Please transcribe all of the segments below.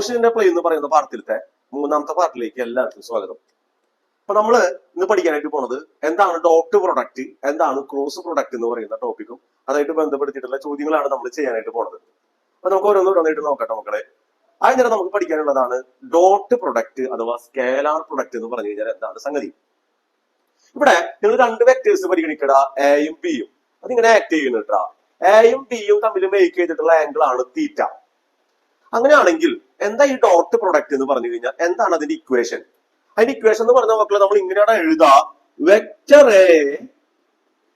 ഗോസിയന്റെ play എന്ന് പറയുന്ന പാഠത്തിലത്തെ മൂന്നാമത്തെ പാർട്ടിലേക്ക് എല്ലാവർക്കും സ്വാഗതം. അപ്പൊ നമ്മള് ഇന്ന് പഠിക്കാനായിട്ട് പോണത് എന്താണ് ഡോട്ട് പ്രൊഡക്റ്റ്, എന്താണ് ക്രോസ് പ്രൊഡക്റ്റ് എന്ന് പറയുന്ന ടോപ്പിക്കും അതായിട്ട് ബന്ധപ്പെടുത്തിയിട്ടുള്ള ചോദ്യങ്ങളാണ് നമ്മൾ ചെയ്യാനായിട്ട് പോണത്. അപ്പൊ നമുക്ക് ഓരോന്നോരോന്നായിട്ട് നോക്കട്ടെ മക്കളെ. അതിന് നമുക്ക് പഠിക്കാനുള്ളതാണ് ഡോട്ട് പ്രൊഡക്റ്റ് അഥവാ സ്കേലാർ പ്രൊഡക്റ്റ് എന്ന് പറഞ്ഞു കഴിഞ്ഞാൽ എന്താണ് സംഗതി. ഇവിടെ നിങ്ങൾ രണ്ട് വെക്ടേഴ്സ് പരിഗണിക്കട, എയും ബിയും. അതിങ്ങനെ ആക്ട് ചെയ്യുന്നുണ്ടാ. എയും ബിയും തമ്മിൽ മേക്ക് ചെയ്തിട്ടുള്ള ആംഗിൾ ആണ് തീറ്റ. അങ്ങനെയാണെങ്കിൽ എന്താ ഈ ഡോട്ട് പ്രൊഡക്റ്റ് എന്ന് പറഞ്ഞു കഴിഞ്ഞാൽ എന്താണ് അതിന്റെ ഇക്വേഷൻ? അതിന്റെ ഇക്വേഷൻ എന്ന് പറഞ്ഞ മക്കളെ നമ്മൾ ഇങ്ങനെയാണ് എഴുതാ. വെക്ടർ എ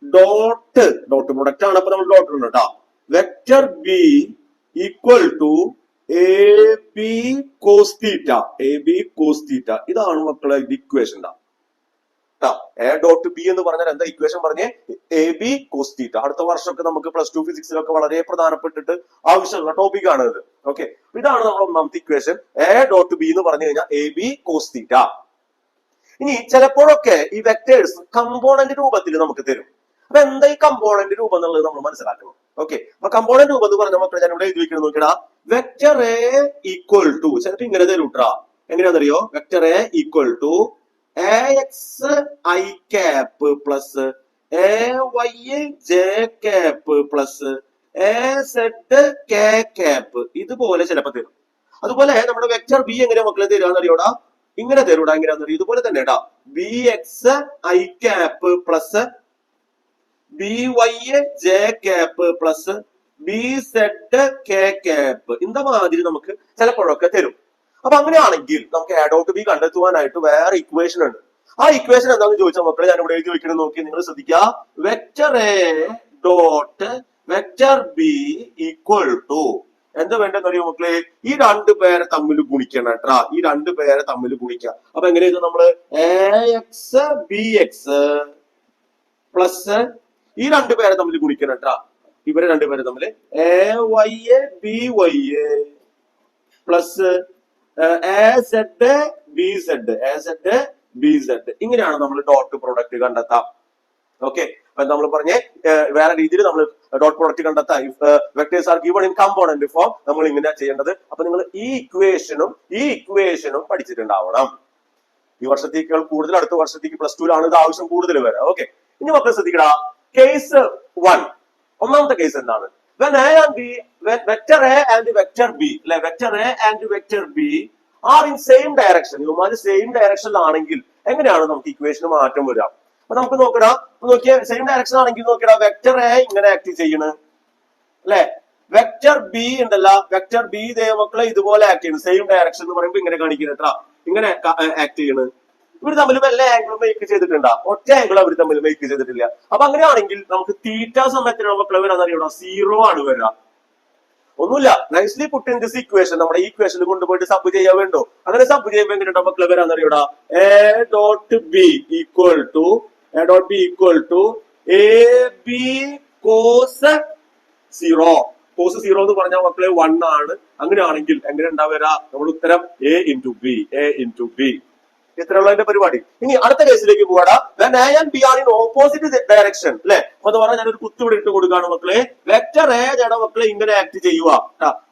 ഡോട്ട് പ്രൊഡക്റ്റ് ആണ്. അപ്പൊ നമ്മൾ ഡോട്ട് ഉണ്ട് കേട്ടോ. Vector B equal to A B cos theta. A B cos theta. ഇതാണ് മക്കളെ ഇക്വേഷൻ. എ ഡോട്ട് ബി എന്ന് പറഞ്ഞാൽ എന്താ ഇക്വേഷൻ പറഞ്ഞേ? A B cos theta. അടുത്ത വർഷമൊക്കെ നമുക്ക് +2 ഫിസിക്സിലൊക്കെ വളരെ പ്രധാനപ്പെട്ടിട്ട് ആവശ്യമുള്ള ടോപ്പിക് ആണ് ഇത്. ഓക്കെ, ഇതാണ് നമ്മുടെ ഒന്നാമത്തെ ഇക്വേഷൻ. എ ഡോട്ട് ബി എന്ന് പറഞ്ഞു കഴിഞ്ഞാൽ എ ബി കോസ് തീറ്റ. ഇനി ചിലപ്പോഴൊക്കെ ഈ വെക്ടേഴ്സ് കമ്പോണന്റ് രൂപത്തിൽ നമുക്ക് തരും. അപ്പൊ എന്താ ഈ കമ്പോണന്റ് രൂപം എന്നുള്ളത് നമ്മൾ മനസ്സിലാക്കണം. ഓക്കെ, അപ്പൊ കമ്പോണന്റ് രൂപം എന്ന് പറഞ്ഞ മക്കളെ ഞാൻ ഇവിടെ എഴുതി വെക്കണം. നോക്കിയാ വെക്ടർ എ ഈക്വൽ ടു ചിലപ്പോ ഇങ്ങനെ തരൂട്ടാ. എങ്ങനെയാണെന്നറിയോ? Vector A equal to ax I cap plus ay j cap plus az k cap. ഇതുപോലെ ചിലപ്പോ തരും. അതുപോലെ നമ്മുടെ വെക്ടർ ബി എങ്ങനെയാ മക്കളെ തരുവാന്നറിയോടാ? ഇങ്ങനെ തരൂടാ. എങ്ങനെയാണെന്നറിയോ? ഇതുപോലെ തന്നെ ഇടാ. bx I cap plus by j cap plus bz k cap. ഇന്ത മാതിരി നമുക്ക് ചിലപ്പോഴൊക്കെ തരും. അപ്പൊ അങ്ങനെയാണെങ്കിൽ നമുക്ക് എ ഡോട്ട് ബി കണ്ടെത്തുവാനായിട്ട് വേറെ ഇക്വേഷൻ ഉണ്ട്. ആ ഇക്വേഷൻ എന്താണെന്ന് ചോദിച്ചാൽ മക്കളെ ഞാൻ ഇവിടെ എഴുതി വെക്കണം. നോക്കി നിങ്ങൾ ശ്രദ്ധിക്കുക. Vector A dot vector B equal to എന്താ വേണ്ടെന്ന് അറിയോ മക്കളെ? ഈ രണ്ടു പേരെ തമ്മിൽ ഗുണിക്കണം കേട്ടാ. ഈ രണ്ടു പേരെ തമ്മിൽ ഗുണിക്കുക. അപ്പൊ എങ്ങനെയാ നമ്മള് ax bx പ്ലസ് ഈ രണ്ടു പേരെ തമ്മിൽ ഗുണിക്കണം കേട്ടാ. ഇവരെ രണ്ടുപേരെ തമ്മിൽ ay by plus az bz. ഇങ്ങനെയാണ് നമ്മൾ ഡോട്ട് പ്രൊഡക്റ്റ് കണ്ടെത്താം. ഓക്കെ, അപ്പൊ നമ്മൾ പറഞ്ഞ വേറെ രീതിയിൽ നമ്മൾ ഡോട്ട് പ്രൊഡക്റ്റ് കണ്ടെത്താം. Vectors are given in component form. നമ്മൾ ഇങ്ങനെയാ ചെയ്യേണ്ടത്. അപ്പൊ നിങ്ങൾ ഈ ഇക്വേഷനും പഠിച്ചിട്ടുണ്ടാവണം. ഈ വർഷത്തേക്കാൾ കൂടുതൽ അടുത്ത വർഷത്തേക്ക് +2 ഇത് ആവശ്യം കൂടുതൽ വരാം. ഓക്കെ, ഇനി മക്കൾ ശ്രദ്ധിക്കടാ. കേസ് 1 ഒന്നാമത്തെ കേസ് എന്താണ്? when a and b, when vector a and vector b, അല്ലെ vector a and vector b are in same direction. ഇവന്മാര് സെയിം ഡയറക്ഷനിലാണെങ്കിൽ എങ്ങനെയാണ് നമുക്ക് ഇക്വേഷന് മാറ്റം വരിക? അപ്പൊ നമുക്ക് നോക്കിയാ സെയിം ഡയറക്ഷൻ ആണെങ്കിൽ നോക്കിയാ വെക്ടർ എ ഇങ്ങനെ ആക്ട് ചെയ്യണ് അല്ലെ. വെക്ടർ ബി ഉണ്ടല്ല, വെക്ടർ ബി ഇതേ മക്കളെ ഇതുപോലെ ആക്ട് ചെയ്യണം. സെയിം ഡയറക്ഷൻ എന്ന് പറയുമ്പോ ഇങ്ങനെ കാണിക്കുന്നത് എത്ര ഇങ്ങനെ ആക്ട് ചെയ്യണ്. ഇവർ തമ്മിൽ വല്ല ആംഗിളും മേക്ക് ചെയ്തിട്ടുണ്ടാ? ഒറ്റ ആംഗിൾ അവർ തമ്മിൽ മേക്ക് ചെയ്തിട്ടില്ല. അപ്പൊ അങ്ങനെയാണെങ്കിൽ നമുക്ക് തീറ്റ സമയത്തിന് മക്കളെ വരാന്നറിയണോ? 0 ആണ് വരിക. ഒന്നുമില്ല. Nicely put in this equation. നമ്മുടെ ഈ ഇക്വേഷനിൽ കൊണ്ടുപോയിട്ട് സബ് ചെയ്യാൻ വേണ്ടോ? അങ്ങനെ സബ് ചെയ്യുമ്പോൾ എങ്ങനെയുണ്ടോ മക്കളെ വരാന്നറിയോടാ? A dot B equal to A B cos 0. Cos 0 എന്ന് പറഞ്ഞാൽ മക്കളെ 1 ആണ്. അങ്ങനെയാണെങ്കിൽ എങ്ങനെ ഉണ്ടാവുക? നമ്മുടെ ഉത്തരം എ ഇൻറ്റു ബി. ഇത്രയുള്ള അതിന്റെ പരിപാടി. ഇനി അടുത്ത കേസിലേക്ക് പോവാടാ. when a and b are in opposite direction അല്ലെ. അപ്പൊ എന്ന് പറഞ്ഞാൽ ഞാനൊരു കുത്തുവിടെ ഇട്ട് കൊടുക്കുകയാണ് മക്കളെ. വെക്ടർ എ ചേട്ടാ മക്കളെ ഇങ്ങനെ ആക്ട് ചെയ്യുക.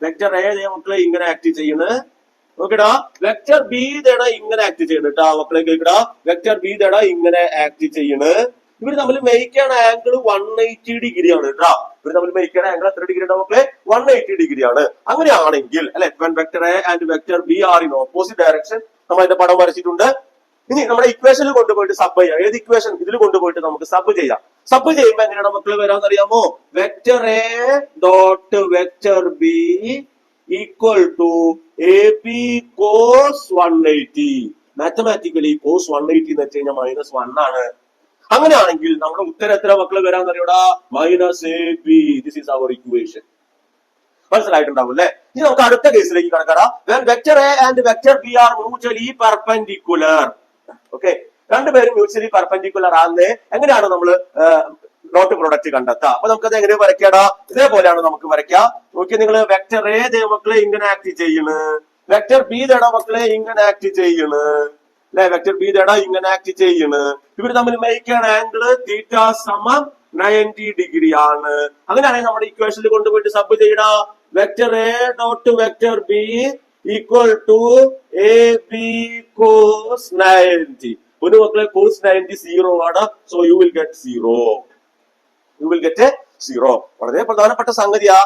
വെക്ടർ എ മക്കളെ ഇങ്ങനെ ആക്ട് ചെയ്യുന്നത്. ഓക്കെടാ. വെക്ടർ ബി ചേട്ടാ ഇങ്ങനെ ആക്ട് ചെയ്യുന്നത് കേട്ടാ മക്കളെ. കേൾക്കടാ. വെക്ടർ ബി ചേട്ടാ ഇങ്ങനെ ആക്ട് ചെയ്യുന്നത്. ഇവർ തമ്മിൽ മേയ്ക്കാണ് ആംഗിൾ 180 ഡിഗ്രി ആണ് കേട്ടോ. ഇവർ തമ്മിൽ മേയ്ക്കാണ് ആംഗിൾ എത്ര ഡിഗ്രി ഉണ്ടാവും മക്കളെ? 180 ഡിഗ്രി ആണ്. അങ്ങനെയാണെങ്കിൽ അല്ലെ when vector a and vector b are in opposite direction, നമ്മൾ അതിന്റെ പടം വരച്ചിട്ടുണ്ട്. ഇനി നമ്മുടെ ഇക്വേഷനിൽ കൊണ്ടുപോയിട്ട് സബ് ചെയ്യാം. ഏത് ഇക്വേഷൻ? ഇതിൽ കൊണ്ടുപോയിട്ട് നമുക്ക് സബ് ചെയ്യാം. സബ് ചെയ്യുമ്പോ എങ്ങനെയാണ് മക്കള് വരാന്ന് അറിയാമോ? Vector A dot vector B equal to A B cos 180. Mathematically cos 180 എന്ന് വെച്ച് കഴിഞ്ഞാൽ -1 ആണ്. അങ്ങനെയാണെങ്കിൽ നമ്മുടെ ഉത്തരം എത്ര മക്കള് വരാന്ന് അറിയൂടാ? -ab. This is our equation. മനസ്സിലായിട്ടുണ്ടാവും അല്ലെ? ഇനി നമുക്ക് അടുത്ത കേസിലേക്ക് കടക്കാം. when vector a and vector b are mutually perpendicular. Okay, രണ്ടുപേരും മ്യൂച്വലി പെർപെൻഡിക്കുലർ ആണെന്ന് എങ്ങനെയാണ് നമ്മൾ ഡോട്ട് പ്രൊഡക്റ്റ് കണ്ടെത്താം? അപ്പൊ നമുക്കത് എങ്ങനെ വരയ്ക്കാടാ? ഇതേപോലെയാണ് നമുക്ക് വരയ്ക്കാം. നോക്കി നിങ്ങൾ വെക്ടർ എ ദേ മക്കളെ ഇങ്ങനെ ആക്ട് ചെയ്യണ്, വെക്ടർ ബി ദട മക്കളെ ഇങ്ങനെ ആക്ട് ചെയ്യണ് അല്ലെ. വെക്ടർ ബി ദട ഇങ്ങനെ ആക്ട് ചെയ്യണ്. ഇവർ തമ്മിൽ മേയ്ക്കാണ് ആംഗിൾ തീറ്റ സമം 90 ഡിഗ്രി ആണ്. അങ്ങനെയാണെങ്കിൽ നമ്മുടെ ഇക്വേഷനിൽ കൊണ്ടുപോയിട്ട് സബ് ചെയ്യടാ. Vector A dot vector B equal to A B cos 90. ഒരു മക്കളെ കോസ് 90 സീറോ ആണ്. So you will get zero. വളരെ പ്രധാനപ്പെട്ട സംഗതിയാ.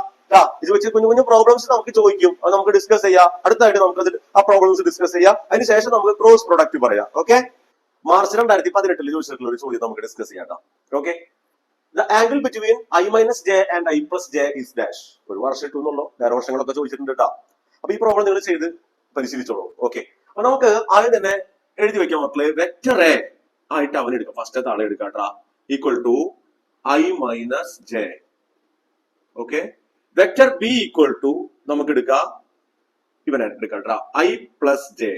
ഇത് വെച്ച് കുഞ്ഞു കുഞ്ഞു പ്രോബ്ലംസ് നമുക്ക് ചോദിക്കും, അത് നമുക്ക് ഡിസ്കസ് ചെയ്യാം. അടുത്തായിട്ട് നമുക്ക് ആ പ്രോബ്ലംസ് ഡിസ്കസ് ചെയ്യാം. അതിനുശേഷം നമുക്ക് ക്രോസ് പ്രൊഡക്റ്റ് പറയാം. ഓക്കെ, മാർച്ച് 2018 ചോദിച്ചിട്ടുള്ള ഒരു ചോദ്യം നമുക്ക് ഡിസ്കസ് ചെയ്യാം. Okay, the angle between I minus J and I plus J is dash. ഒരു വർഷം ഇട്ടുന്നുള്ളൂ, വേറെ വർഷങ്ങളൊക്കെ ചോദിച്ചിട്ടുണ്ട് കേട്ടോ. അപ്പൊ ഈ പ്രോബ്ലം നിങ്ങൾ ചെയ്ത് പരിശീലിച്ചോളൂ. ഓക്കെ, അപ്പൊ നമുക്ക് ആദ്യം തന്നെ എഴുതി വെക്കാം മക്കളെ. വെക്ടർ എ ആയിട്ട് അവൻ എടുക്കാം, ഫസ്റ്റത്തെ ആളെ എടുക്കാട്ടാ. Equal to I minus J. Okay, vector B equal to നമുക്ക് എടുക്കാം, ഇവനെ എടുക്കാട്ടാ, ഐ പ്ലസ് ജെ.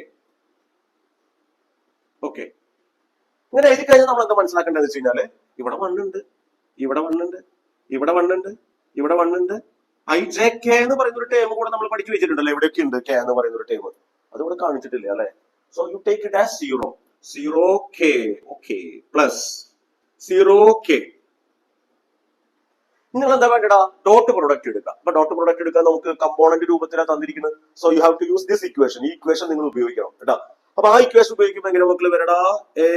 ഓക്കെ, ഇങ്ങനെ എഴുതി കഴിഞ്ഞാൽ നമ്മൾ എന്താ മനസ്സിലാക്കേണ്ടത് വെച്ച് കഴിഞ്ഞാല്, ഇവിടെ വണ്ണുണ്ട്, ഇവിടെ വണ്ണുണ്ട്, ഇവിടെ വണ്ണുണ്ട്, ഇവിടെ വണ്ണുണ്ട്. ഐ ജെ കെ എന്ന് പറയുന്ന ഒരു ടേം കൂടെ നമ്മൾ പഠിച്ചു വെച്ചിട്ടുണ്ടല്ലോ. എവിടെയൊക്കെ ഉണ്ട് കെ എന്ന് പറയുന്ന ഒരു ടേം, അതുകൂടെ കാണിച്ചിട്ടില്ല അല്ലെ. So you take it as zero. Zero K. Okay, plus zero K. നിങ്ങൾ എന്താ വേണ്ടടാ, ഡോട്ട് പ്രൊഡക്റ്റ് എടുക്കുക. അപ്പൊ ഡോട്ട് പ്രൊഡക്റ്റ് എടുക്കാൻ നമുക്ക് കമ്പോണന്റ് രൂപത്തിലാണ് തന്നിരിക്കുന്നത്. So you have to use this equation. ഈ ഇക്വേഷൻ നിങ്ങൾ ഉപയോഗിക്കണം കേട്ടോ. അപ്പൊ ആ ഇക്വേഷൻ ഉപയോഗിക്കുമ്പോൾ എങ്ങനെ മക്കൾ വരടാ, A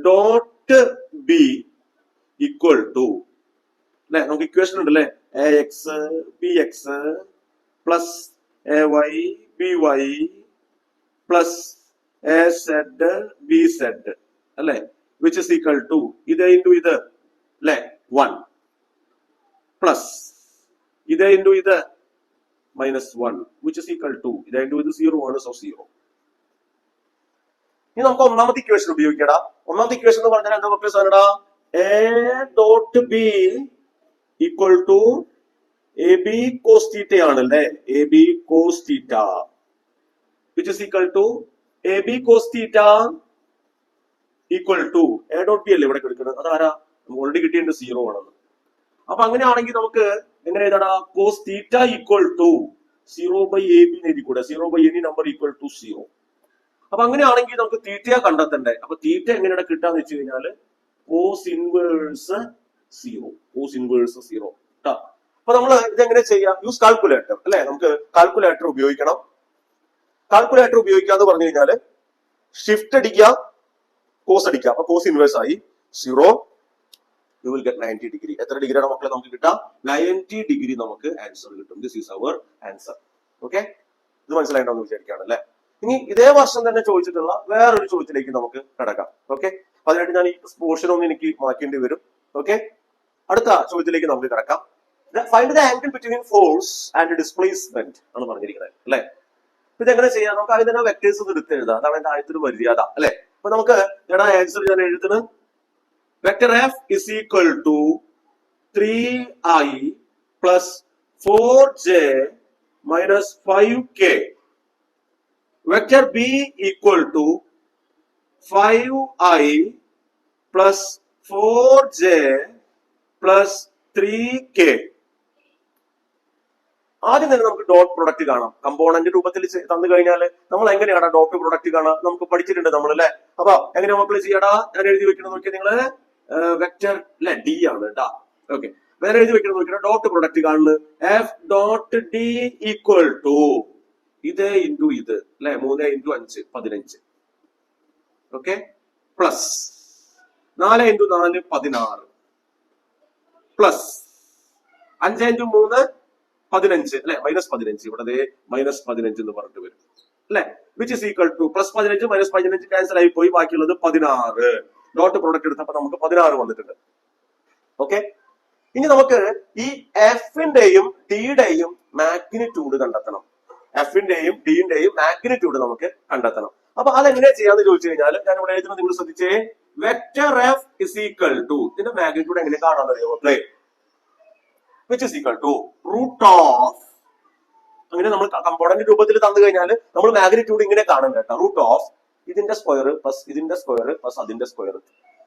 dot B equal to അല്ലെ, നമുക്ക് ഇക്വേഷൻ ഉണ്ട് അല്ലെ, A X B X plus A Y B Y plus A Z B Z അല്ലെ, വിച്ച് ഇസ് ഈക്വൽ ടു ഇത് ഇൻറ്റു ഇത് അല്ലെ 1 പ്ലസ് ഇത് ഇൻറ്റു ഇത് minus 1 which is equal to ഇത് ഇൻറ്റു ഇത് 0 ആണ്. സോ 0. ഇനി നമുക്ക് ഒന്നാമത്തെ ഇക്വേഷൻ ഉപയോഗിക്കടാ. ഒന്നാമത്തെ ഇക്വേഷൻ എന്ന് പറഞ്ഞാൽ എന്താ മക്കളെ സാധനടാ, A dot B equal to A B cos theta ആണല്ലേ, A B cos theta which is equal to A B cos theta equal to A dot B അല്ലേ ഇവിടെ കിടക്കുന്നത്, അതാരാ ഓൾറെഡി കിട്ടിയിട്ട് 0 ആണെന്ന്. അപ്പൊ അങ്ങനെയാണെങ്കിൽ നമുക്ക് എങ്ങനെ എഴുതാടാ, cos theta equal to 0 by A B എഴുതി കൂടെ, 0 by any number equal to 0. അപ്പൊ അങ്ങനെയാണെങ്കിൽ നമുക്ക് തീറ്റയെ കണ്ടെത്തണ്ടേ. അപ്പൊ തീറ്റ എങ്ങനെയാണ് കിട്ടാന്ന് വെച്ച് കഴിഞ്ഞാല് കോസ് ഇൻവേഴ്സ് 0, കോസ് ഇൻവേഴ്സ് 0 കേട്ടോ. അപ്പൊ നമ്മൾ ഇതെങ്ങനെ ചെയ്യാം, യൂസ് കാൽക്കുലേറ്റർ അല്ലെ. നമുക്ക് കാൽക്കുലേറ്റർ ഉപയോഗിക്കണം. കാൽക്കുലേറ്റർ ഉപയോഗിക്കുക എന്ന് പറഞ്ഞു കഴിഞ്ഞാല് ഷിഫ്റ്റ് അടിക്കുക, കോസ് അടിക്കുക. അപ്പൊ കോസ് ഇൻവേഴ്സ് ആയി 0, യു വിൽ ഗെറ്റ് 90 ഡിഗ്രി. എത്ര ഡിഗ്രിയാണ് മക്കളെ നമുക്ക് കിട്ടാം, 90 ഡിഗ്രി നമുക്ക് ആൻസർ കിട്ടും. This is our answer. Okay, ഇത് മനസ്സിലായിട്ടോന്ന് വിചാരിക്കുകയാണ് അല്ലെ. ഇനി ഇതേ വർഷം തന്നെ ചോദിച്ചിട്ടുള്ള വേറൊരു ചോദ്യത്തിലേക്ക് നമുക്ക് കിടക്കാം. ഓക്കെ, അതിനായിട്ട് ഞാൻ ഈ പോർഷൻ ഒന്ന് എനിക്ക് മാറ്റേണ്ടി വരും. ഓക്കെ, അടുത്ത ചോദ്യത്തിലേക്ക് നമുക്ക് കിടക്കാം. Find the angle between force and displacement ആണ് പറഞ്ഞിരിക്കുന്നത് അല്ലെ. ഇതെങ്ങനെ ചെയ്യാം, നമുക്ക് ആദ്യം തന്നെ വെക്ടേഴ്സ് ഒന്ന് എടുത്ത് എഴുതാം. അതാണ് എന്റെ ആദ്യത്തെ ഒരു മര്യാദ അല്ലെ. അപ്പൊ നമുക്ക് ആൻസർ ഞാൻ എഴുതുന്നത് vector F is equal to 3i plus 4j minus 5k. Vector B equal to 5i plus 4j plus 3k. ആദ്യം തന്നെ നമുക്ക് ഡോട്ട് പ്രൊഡക്റ്റ് കാണാം. കമ്പോണന്റ് രൂപത്തിൽ തന്നു കഴിഞ്ഞാൽ നമ്മൾ എങ്ങനെയാണ് ഡോട്ട് പ്രൊഡക്റ്റ് കാണാം, നമുക്ക് പഠിച്ചിട്ടുണ്ട് നമ്മൾ അല്ലെ. അപ്പൊ എങ്ങനെ മക്കൾ ചെയ്യടാ, ഞാൻ എഴുതി വെക്കണം നോക്കിയാൽ നിങ്ങള് വെക്ടർ അല്ലെ ഡി ആണ് കേട്ടാ. ഓക്കെ, വേറെ എഴുതി വെക്കണം നോക്കിയാൽ ഡോട്ട് പ്രൊഡക്റ്റ് കാണുന്നത് F dot D equal to ഇത് ഇൻറ്റു ഇത് അല്ലെ, 3 into 5 15. Okay, plus 4 into 4 16 plus 5 into 3 15 അല്ലെ, മൈനസ് 15. ഇവിടെ മൈനസ് 15 എന്ന് പറഞ്ഞിട്ട് വരും അല്ലെ, which is equal two plus 15 minus 15 cancel ആയി പോയി, ബാക്കിയുള്ളത് 16. ഡോട്ട് പ്രൊഡക്റ്റ് എടുത്തപ്പോ നമുക്ക് 16 വന്നിട്ടുണ്ട്. ഓക്കെ, ഇനി നമുക്ക് ഈ എഫിന്റെയും ഡിയുടെയും മാഗ്നിറ്റ്യൂഡ് കണ്ടെത്തണം. എഫിന്റെയും ഡിയുടെയും മാഗ്നിറ്റ്യൂഡ് നമുക്ക് കണ്ടെത്തണം. അപ്പൊ അതെങ്ങനെ ചെയ്യാന്ന് ചോദിച്ചു കഴിഞ്ഞാൽ ഞാൻ ഇവിടെ എഴുതുന്നത് നിങ്ങൾ ശ്രദ്ധിച്ചേ. Vector F is equal to ഇതിന്റെ മാഗ്നിറ്റ്യൂഡ് എങ്ങനെ കാണാൻ അറിയാമോ മക്കളെ, which is equal to root of, അങ്ങനെ നമ്മൾ കമ്പോണന്റ് രൂപത്തിൽ തന്നു കഴിഞ്ഞാൽ നമ്മൾ മാഗ്നിറ്റ്യൂഡ് ഇങ്ങനെ കാണും കേട്ടോ. റൂട്ട് ഓഫ് ഇതിന്റെ സ്ക്വയർ പ്ലസ് ഇതിന്റെ സ്ക്വയർ പ്ലസ് അതിന്റെ സ്ക്വയർ.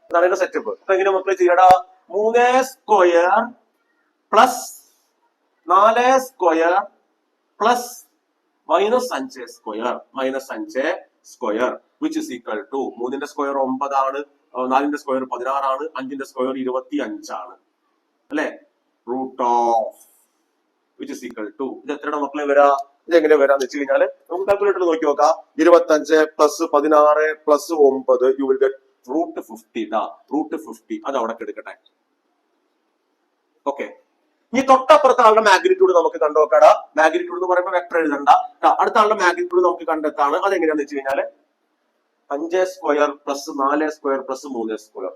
അതാണ് ഇതിന്റെ സെറ്റപ്പ്. അപ്പൊ എങ്ങനെ മക്കളെ ചെയ്യടാ, 3 square plus 4 square plus minus 5 square minus 5 square which is equal to 3ന്റെ സ്ക്വയർ 9 ആണ്, 4ന്റെ സ്ക്വയർ 16 ആണ്, 5ന്റെ സ്ക്വയർ 25 ആണ് അല്ലെ. Root of which is equal to ഇത് എത്രയുടെ മക്കളെ വരാ, ഇത് എങ്ങനെ വരാന്ന് വെച്ച് കഴിഞ്ഞാൽ നമുക്ക് കാൽക്കുലേറ്റർ നോക്കി നോക്കാം. 25 + 16 + 9 യു വിൽ ഗെറ്റ് √50. √50 അത് അവിടെ എടുക്കട്ടെ. ഓക്കെ, ഇനി തൊട്ടപ്പുറത്തെ ആളുടെ മാഗ്നിറ്റ്യൂഡ് നമുക്ക് കണ്ടുനോക്കാടാ. മാഗ്നിറ്റ്യൂഡ് എന്ന് പറയുമ്പോൾ വെക്ടർ എഴുതണ്ട. അടുത്ത ആളുടെ മാഗ്നിറ്റ്യൂഡ് നമുക്ക് കണ്ടെത്താണ്. അതെങ്ങനെയാന്ന് വെച്ച് കഴിഞ്ഞാല് 5² + 4² + 3².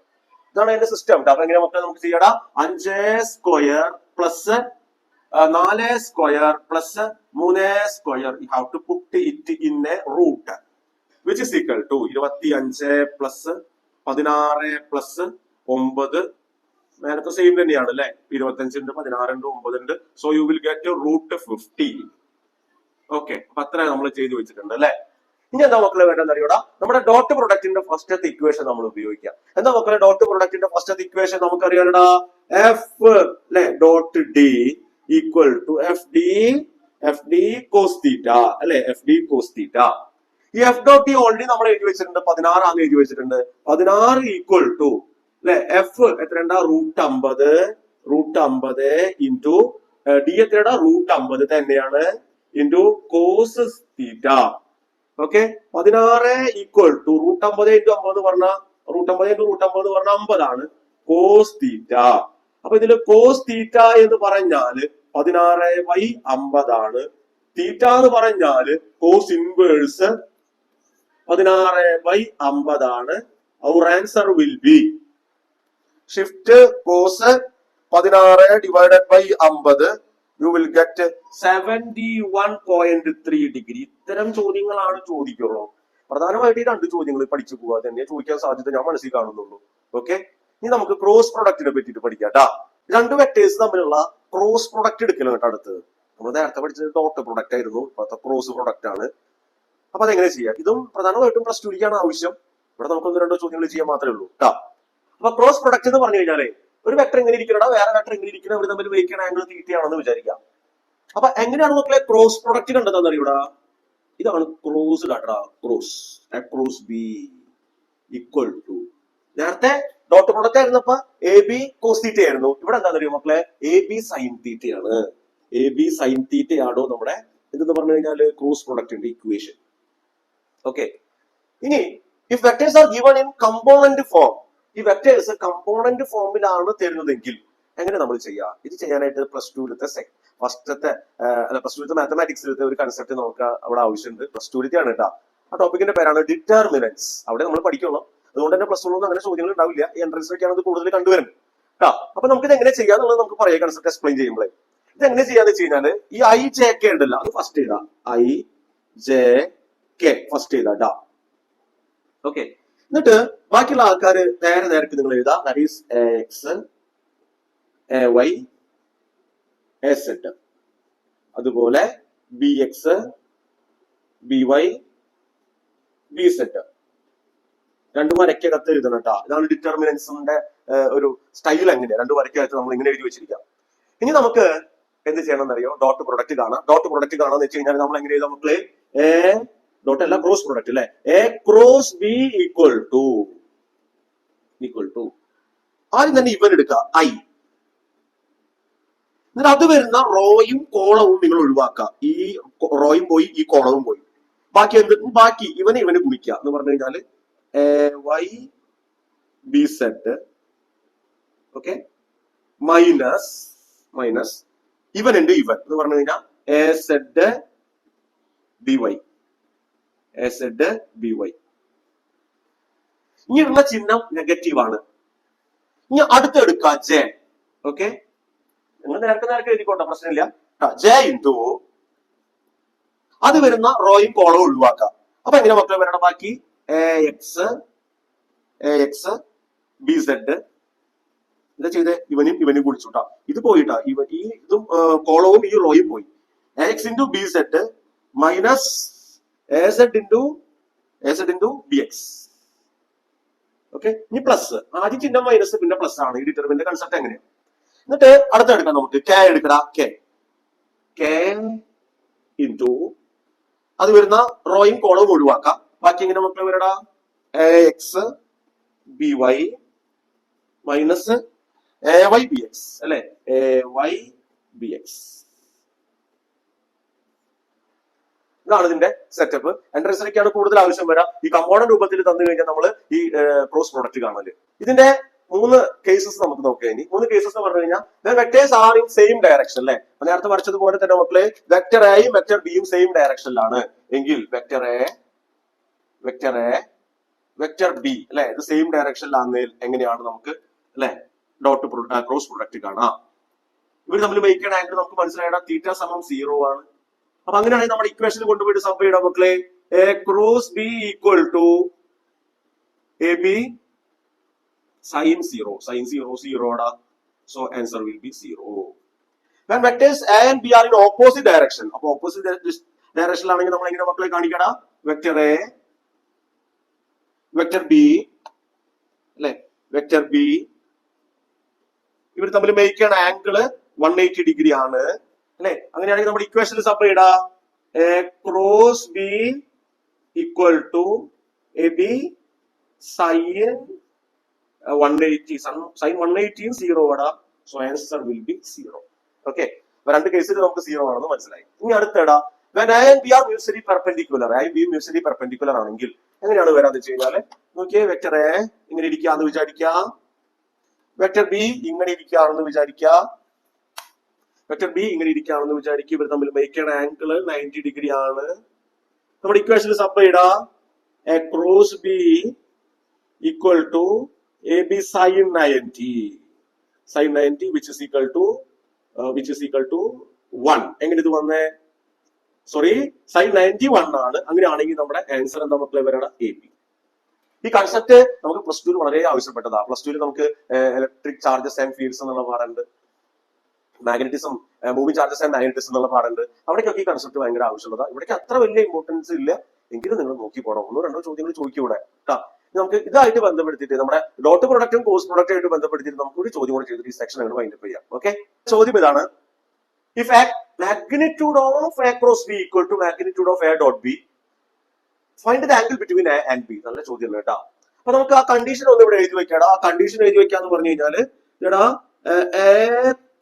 ഇതാണ് അതിന്റെ സിസ്റ്റം. അപ്പൊ എങ്ങനെ നമുക്ക് ചെയ്യടാ? 5² + 4² + 3². You have to put it in a root which is equal to 25 + 16 + 9. നേരത്തെ സെയിം തന്നെയാണ് അല്ലെ. 25 ഉണ്ട്, 16 ഉണ്ട്, 9 ഉണ്ട്. So you will get √50. Okay, അപ്പൊ അത്ര നമ്മൾ ചെയ്തു വെച്ചിട്ടുണ്ട് അല്ലെ. ഇനി എന്താ മക്കളെ വേണ്ടെന്ന് അറിയൂടാ? നമ്മുടെ ഡോട്ട് പ്രൊഡക്റ്റിന്റെ ഫസ്റ്റത്തെ ഇക്വേഷൻ നമ്മൾ ഉപയോഗിക്കാം. എന്താ മക്കളെ ഡോട്ട് പ്രൊഡക്റ്റിന്റെ ഫസ്റ്റത്തെ ഇക്വേഷൻ നമുക്കറിയാലടാ. എഫ് അല്ലെ dot D equal to F D cos theta അല്ലെ. F D cos theta. ഈ എഫ് ഡോട്ട് ഡി ഓൾറെഡി നമ്മൾ എഴുതി വെച്ചിട്ടുണ്ട്. 16 ആണെന്ന് എഴുതി വെച്ചിട്ടുണ്ട്. 16 ഈക്വൽ ടു അല്ലെ എഫ് എത്രണ്ടാ? √50 ഇൻറ്റു ഡി എത്രടാ? √50 തന്നെയാണ് into cos theta. Okay, 16 equal to √50 into 50 പറഞ്ഞ √50 50 ആണ് കോസ് തീറ്റ. അപ്പൊ ഇതില് കോസ് തീറ്റ എന്ന് പറഞ്ഞാല് 16/50 ആണ്. തീറ്റ എന്ന് പറഞ്ഞാല് കോസ് ഇൻവേഴ്സ് 16/50 ആണ്. Our answer will be shift cos 16 divided by 50. You will get 71.3 degree. ഇത്തരം ചോദ്യങ്ങളാണ് ചോദിക്കുള്ളൂ. പ്രധാനമായിട്ട് ഈ 2 ചോദ്യങ്ങൾ പഠിച്ചു പോവാ തന്നെ ചോദിക്കാൻ സാധ്യത ഞാൻ മനസ്സിൽ കാണുന്നുള്ളൂ. ഓക്കെ, ഇനി നമുക്ക് ക്രോസ് പ്രൊഡക്റ്റിനെ പറ്റിയിട്ട് പഠിക്കാം കേട്ടാ. 2 വെക്ടേഴ്സ് തമ്മിലുള്ള ക്രോസ് പ്രൊഡക്റ്റ് എടുക്കലും കേട്ടോ അടുത്തത്. നമ്മൾ നേരത്തെ പഠിച്ചത് ഡോട്ട് പ്രൊഡക്റ്റ് ആയിരുന്നു. ഇപ്പോഴത്തെ ക്രോസ് പ്രൊഡക്റ്റ് ആണ്. അപ്പൊ അതെങ്ങനെ ചെയ്യാം? ഇതും പ്രധാനമായിട്ടും +2 ക്കാണ് ആവശ്യം. ഇവിടെ നമുക്ക് 1-2 ചോദ്യങ്ങൾ ചെയ്യാൻ മാത്രമേ ഉള്ളൂ കേട്ടോ. അപ്പൊ ക്രോസ് പ്രൊഡക്റ്റ് എന്ന് പറഞ്ഞു കഴിഞ്ഞാലേ ഒരു വെക്ടർ എങ്ങനെ ഇരിക്കണ വേറെ വെക്ടർ എങ്ങനെ ഇരിക്കണം, ഇവിടെ തമ്മിൽ വയ്ക്കുന്ന ആംഗിൾ തീറ്റയാണെന്ന് വിചാരിക്കാം. അപ്പൊ എങ്ങനെയാണ് മക്കളെ ക്രോസ് പ്രൊഡക്റ്റ് കണ്ടെത്താന്ന് അറിയൂടാ? ഇതാണ് ക്രോസ് കാട്ടാ. ക്രോസ് ബി ഈക്വൽ ടു നേരത്തെ ഡോട്ട് പ്രൊഡക്റ്റ് ആയിരുന്നപ്പോ AB കോസ് തീറ്റ ആയിരുന്നു. ഇവിടെ എന്താണെന്ന് അറിയോ മക്കളെ? AB സൈൻ തീറ്റയാണ്. AB സൈൻ തീറ്റയാണോ നമ്മുടെ ഇതെന്ന് പറഞ്ഞു കഴിഞ്ഞാല് ക്രോസ് പ്രൊഡക്റ്റിന്റെ ഇക്വേഷൻ. ഓക്കെ, ഇനി if vectors are given in component form, ഈ വെക്ടേഴ്സ് കമ്പോണന്റ് ഫോമിലാണ് തരുന്നതെങ്കിൽ എങ്ങനെ നമ്മൾ ചെയ്യാം? ഇത് ചെയ്യാനായിട്ട് +2 ഫസ്റ്റത്തെ +2 മാത്തമാറ്റിക്സിലത്തെ ഒരു കൺസെപ്റ്റ് നമുക്ക് അവിടെ ആവശ്യമുണ്ട്. +2 ആണ് കേട്ടോ. ആ ടോപ്പിക്കിന്റെ പേരാണ് ഡിറ്റർമിനൻസ്. അവിടെ നമ്മൾ പഠിക്കുള്ളൂ. അതുകൊണ്ട് തന്നെ +1 അങ്ങനെ ചോദ്യങ്ങൾ ഉണ്ടാവില്ല. ഈ എൻട്രൻസിലൊക്കെയാണ് ഇത് കൂടുതൽ കണ്ടുവരുന്നത് കേട്ടോ. അപ്പൊ നമുക്ക് ഇത് എങ്ങനെ ചെയ്യാന്നുള്ളത് നമുക്ക് പറയാം കൺസെപ്റ്റ് എക്സ്പ്ലെയിൻ ചെയ്യുമ്പോഴേ. ഇത് എങ്ങനെ ചെയ്യാന്ന് വെച്ച് കഴിഞ്ഞാല് ഈ IJK ഉണ്ടല്ലോ, അത് ഫസ്റ്റ് ചെയ്താ. IJK ഫസ്റ്റ് ചെയ്താ. ഓക്കെ, എന്നിട്ട് ബാക്കിയുള്ള ആൾക്കാര് നേരെ നിങ്ങൾ എഴുതാം. That is AX AY AZ, അതുപോലെ BX BY BZ. 2 വരയ്ക്കകത്ത് എഴുതണം കേട്ടോ. ഇതാണ് ഡിറ്റർമിനൻസിന്റെ ഒരു സ്റ്റൈൽ. എങ്ങനെയാ 2 വരയ്ക്കകത്ത് നമ്മൾ ഇങ്ങനെ എഴുതി വെച്ചിരിക്കാം. ഇനി നമുക്ക് എന്ത് ചെയ്യണം എന്നറിയോ? ഡോട്ട് പ്രൊഡക്റ്റ് കാണാം. ഡോട്ട് പ്രൊഡക്റ്റ് കാണാന്ന് വെച്ച് കഴിഞ്ഞാൽ നമ്മൾ എങ്ങനെ എഴുതാം മക്കളെ? ഡോട്ട് അല്ല, ക്രോസ് പ്രൊഡക്റ്റ് അല്ലെ. A cross B equal to ആദ്യം തന്നെ ഇവൻ എടുക്കുക I. എന്നിട്ട് അത് വരുന്ന റോയും കോളവും നിങ്ങൾ ഒഴിവാക്കുക. ഈ റോയും പോയി, ഈ കോളവും പോയി. ബാക്കി എന്ത്? ബാക്കി ഇവനെ ഗുണിക്കുക എന്ന് പറഞ്ഞു കഴിഞ്ഞാല് AY BZ. ഓക്കെ, മൈനസ് ഇവൻ ഉണ്ട് ഇവൻ എന്ന് പറഞ്ഞു കഴിഞ്ഞാൽ AZ BY. ഇനിയുള്ള ചിഹ്നം നെഗറ്റീവ് ആണ്. ഇനി അടുത്തെടുക്കുക J. ഓക്കെ, നിങ്ങൾ നേരത്തെ എഴുതിക്കോട്ടെ, പ്രശ്നമില്ല. J ഇൻറ്റു അത് വരുന്ന റോയും കോളവും ഒഴിവാക്കാം. അപ്പൊ എങ്ങനെ മക്കളെ വരണം? ബാക്കി AX BZ. എന്താ ചെയ്തേ? ഇവനും കുടിച്ചുട്ടാ. ഇത് പോയിട്ടാ. ഈ ഇതും കോളവും ഈ റോയും പോയി. AX into BZ minus AZ into BX. Okay, ഇനി പ്ലസ്. ആദ്യം ചിഹ്നം മൈനസ് പിന്നെ പ്ലസ് ആണ്. ഈ ഡിറ്റർമിനന്റ് കൺസെപ്റ്റ് എങ്ങനെയാ? എന്നിട്ട് അടുത്തെടുക്കാം നമുക്ക്. K എടുക്കടാ. K ഇൻറ്റു അത് വരുന്ന റോയും കോളവും ഒഴിവാക്കാം. ബാക്കി എങ്ങനെ മക്കളെ വരടാ? AX BY minus AY BX അല്ലെ. AY BX. ഇതാണ് ഇതിന്റെ സെറ്റപ്പ്. എൻട്രൻസിലേക്കാണ് കൂടുതൽ ആവശ്യം വരാം. ഈ കമ്പോണന്റ് രൂപത്തിൽ തന്നു കഴിഞ്ഞാൽ നമ്മൾ ഈ ക്രോസ് പ്രൊഡക്റ്റ് കാണല്. ഇതിന്റെ 3 കേസസ് നമുക്ക് നോക്കാം. ഇനി 3 കേസസ് എന്ന് പറഞ്ഞു കഴിഞ്ഞാൽ vectors are in same direction അല്ലെ. നേരത്തെ പഠിച്ചതുപോലെ തന്നെ മക്കളെ വെക്ടർ എയും വെക്ടർ ബിയും സെയിം ഡയറക്ഷനിലാണ് എങ്കിൽ വെക്ടർ എ വെക്ടർ ബി അല്ലെ ഇത് സെയിം ഡയറക്ഷനിലാണെങ്കിൽ എങ്ങനെയാണ് നമുക്ക് അല്ലെ ഡോട്ട് ക്രോസ് പ്രൊഡക്റ്റ് കാണാം. ഇവർ തമ്മിൽ മേക്ക് ചെയ്യുന്ന ആംഗിൾ നമുക്ക് മനസ്സിലായതാണ് തീറ്റ സമം 0 ആണ്. അപ്പൊ അങ്ങനെയാണെങ്കിൽ നമ്മുടെ ഇക്വേഷനിൽ കൊണ്ടുപോയിട്ട് സംഭവിക്കാം മക്കളെ A cross B equal to A B sin 0 0 so answer will be 0. When vectors a and b are in opposite direction, അപ്പൊ ഓപ്പോസിറ്റ് ഡയറക്ഷനിൽ ആണെങ്കിൽ നമ്മൾ എങ്ങനെ മക്കളെ കാണിക്കണം വെക്ടർ എ വെക്ടർ ബി അല്ലെ വെക്ടർ ബി ഇവർ തമ്മിൽ മേക്ക് ചെയ്യുന്ന ആംഗിള് 180 ഡിഗ്രി ആണ് അല്ലെ. അങ്ങനെയാണെങ്കിൽ നമ്മുടെ ഇക്വേഷനിൽ സബ്സ്റ്റിറ്റ്യൂട്ട് ഇടാ A cross B equal to A B sine 180 sin 180 0 ആണ്. So answer will be 0. Okay, രണ്ട് കേസിൽ നമുക്ക് 0 ആണെന്ന് മനസ്സിലായി. ഇനി അടുത്തടാ when a and b are mutually perpendicular, a and b mutually perpendicular ആണെങ്കിൽ എങ്ങനെയാണ് വരാന്ന് വെച്ച് കഴിഞ്ഞാല് നോക്കിയേ വെക്ടർ എ ഇങ്ങനെ ഇരിക്കാന്ന് വിചാരിക്കാം, വെക്ടർ ബി ഇങ്ങനെ ഇരിക്കുകയാണെന്ന് വിചാരിക്കാം, വെക്ടർ ബി ഇങ്ങനെ ഇരിക്കുകയാണെന്ന് വിചാരിക്കും. ഇവർ തമ്മിൽ മേക്ക് ചെയ്യുന്ന ആംഗിൾ 90 ഡിഗ്രി ആണ്. നമ്മുടെ ഇക്വേഷനിൽ സബ്സ്റ്റിറ്റ്യൂട്ട് ഇടാ A cross B equal to A B sine 90 which is equal to 1. എങ്ങനെ ഇത് വന്നേ സോറി സൈൻ 91 ആണ്. അങ്ങനെയാണെങ്കിൽ നമ്മുടെ ആൻസർ എന്താ മക്കളെ വരണം എ ബി. ഈ കൺസെപ്റ്റ് നമുക്ക് പ്ലസ് ടുവിൽ വളരെ ആവശ്യപ്പെട്ടതാ. പ്ലസ് ടുവിൽ നമുക്ക് ഇലക്ട്രിക് ചാർജസ് ആൻഡ് ഫീൽഡ്സ് എന്നുള്ള പാടുണ്ട്, magnetism moving charges and magnetism എന്നുള്ള പാടുണ്ട്. അവിടേക്കൊക്കെ ഈ കൺസെപ്റ്റ് ഭയങ്കര ആവശ്യമുള്ളതാ. ഇവിടേക്ക് അത്ര വലിയ ഇമ്പോർട്ടൻസ് ഇല്ല എങ്കിലും നിങ്ങൾ നോക്കി പോകണം. 1-2 ചോദ്യങ്ങൾ ചോദിക്കൂടെ കേട്ടാ. നമുക്ക് ഇതായിട്ട് ബന്ധപ്പെടുത്തിയിട്ട് നമ്മുടെ ഡോട്ട് പ്രൊഡക്റ്റും കോഴ്സ് പ്രൊഡക്റ്റും ആയിട്ട് ബന്ധപ്പെടുത്തിയിട്ട് നമുക്ക് ഒരു ചോദ്യം കൂടെ ചെയ്തിട്ട് ഈ സെക്ഷൻ അങ്ങനെ വൈൻഡപ്പ് ചെയ്യാം. ഓക്കെ, ചോദ്യം ഇതാണ് if magnitude of a cross b equal to magnitude of a dot b find the angle between a and b. നല്ല ചോദ്യം കേട്ടാ. അപ്പൊ നമുക്ക് ആ കണ്ടീഷൻ ഒന്ന് ഇവിടെ എഴുതി വെക്കാടാ. ആ കണ്ടീഷൻ എഴുതി വെക്കാന്ന് പറഞ്ഞു കഴിഞ്ഞാല് എടാ എ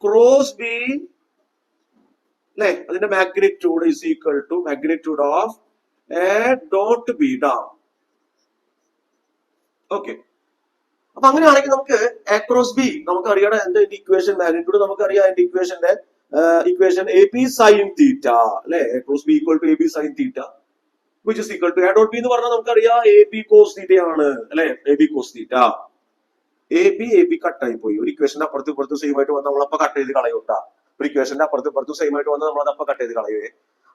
ക്രോസ് ബി അല്ലെ അതിന്റെ magnitude is equal to magnitude of A dot B ഡാ. ഓക്കെ, അപ്പൊ അങ്ങനെയാണെങ്കിൽ നമുക്ക് എ ക്രോസ് ബി നമുക്ക് അറിയണം എന്താ ഇക്വേഷൻ മാഗ്നിറ്റ്യൂഡ് നമുക്കറിയാം. അതിന്റെ equation A B sine theta അല്ലെ A cross B equal to A B sine theta which is equal to A dot B എന്ന് പറഞ്ഞാൽ നമുക്കറിയാം എ ബി കോസ് തീറ്റ ആണ് അല്ലെ. A B cos theta A B കട്ടായി പോയി. ഒരു ഇക്വേഷന്റെ അപ്പുറത്തും ഇപ്പുറത്തും സെയിം ആയിട്ട് വന്ന് നമ്മളപ്പോ കട്ട് ചെയ്ത് കളയൂട്ടാ. ഒരു ഇക്വേഷന്റെ അപ്പുറത്തും ഇപ്പുറത്തും സെയിം ആയിട്ട് വന്ന് നമ്മളത് അപ്പൊ കട്ട് ചെയ്ത് കളയുവേ.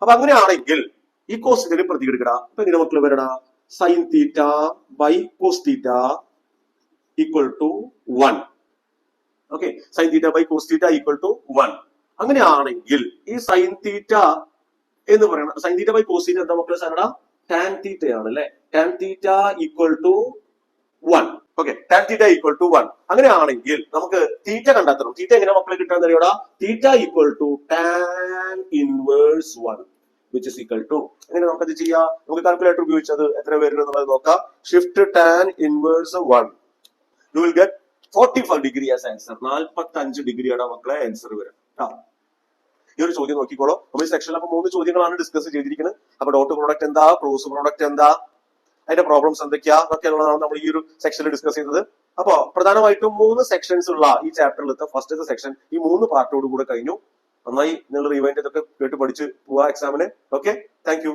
അപ്പൊ അങ്ങനെയാണെങ്കിൽ ഈ കോസ് തീറ്റയിൽ പ്രതികരിക്കടാ. അപ്പൊ ഇങ്ങനെ മക്കൾ വരടാ sine theta by cos theta equal to 1. Okay, sine theta by cos theta equal to 1. അങ്ങനെയാണെങ്കിൽ ഈ സൈൻ തീറ്റ എന്ന് പറയുന്നത് sine theta by cos theta എന്താ മക്കളെ സാറടാ ടാൻ തീറ്റ ആണ് അല്ലെ. Tan theta equal to 1. Okay, tan theta equal to 1. അങ്ങനെയാണെങ്കിൽ നമുക്ക് തീറ്റ കണ്ടെത്തണം. തീറ്റ എങ്ങനെ മക്കളെ കിട്ടാൻ അറിയോടാ theta equal to tan inverse 1 which is equal to അങ്ങനെ നമുക്കത് ചെയ്യാം. നമുക്ക് കാൽക്കുലേറ്റർ ഉപയോഗിച്ചത് എത്ര വരുന്നത് എന്നുള്ളത് നോക്കാം. Shift tan inverse 1 you will get 45 degree as answer. 45 ഡിഗ്രിയാണ് മക്കളെ ആൻസർ വരും. ഈ ഒരു ചോദ്യം നോക്കിക്കോളൂ. നമ്മൾ ഈ സെക്ഷനിൽ അപ്പൊ 3 ചോദ്യങ്ങളാണ് ഡിസ്കസ് ചെയ്തിരിക്കുന്നത്. അപ്പൊ ഡോട്ട് പ്രോഡക്റ്റ് എന്താ, ക്രോസ് പ്രോഡക്റ്റ് എന്താ, അതിന്റെ പ്രോബ്ലംസ് എന്തൊക്കെയാ എന്നൊക്കെയുള്ളതാണ് നമ്മൾ ഈ ഒരു സെക്ഷനിൽ ഡിസ്കസ് ചെയ്തത്. അപ്പൊ പ്രധാനമായിട്ടും 3 സെക്ഷൻസ് ഉള്ള ഈ ചാപ്റ്ററിലത്തെ ഫസ്റ്റത്തെ സെക്ഷൻ ഈ 3 പാർട്ടോട് കൂടെ കഴിഞ്ഞു. നന്നായി നിങ്ങൾ റിവൈൻഡ് ഇതൊക്കെ കേട്ട് പഠിച്ച് പോവാ എക്സാമിന്. Okay, thank you.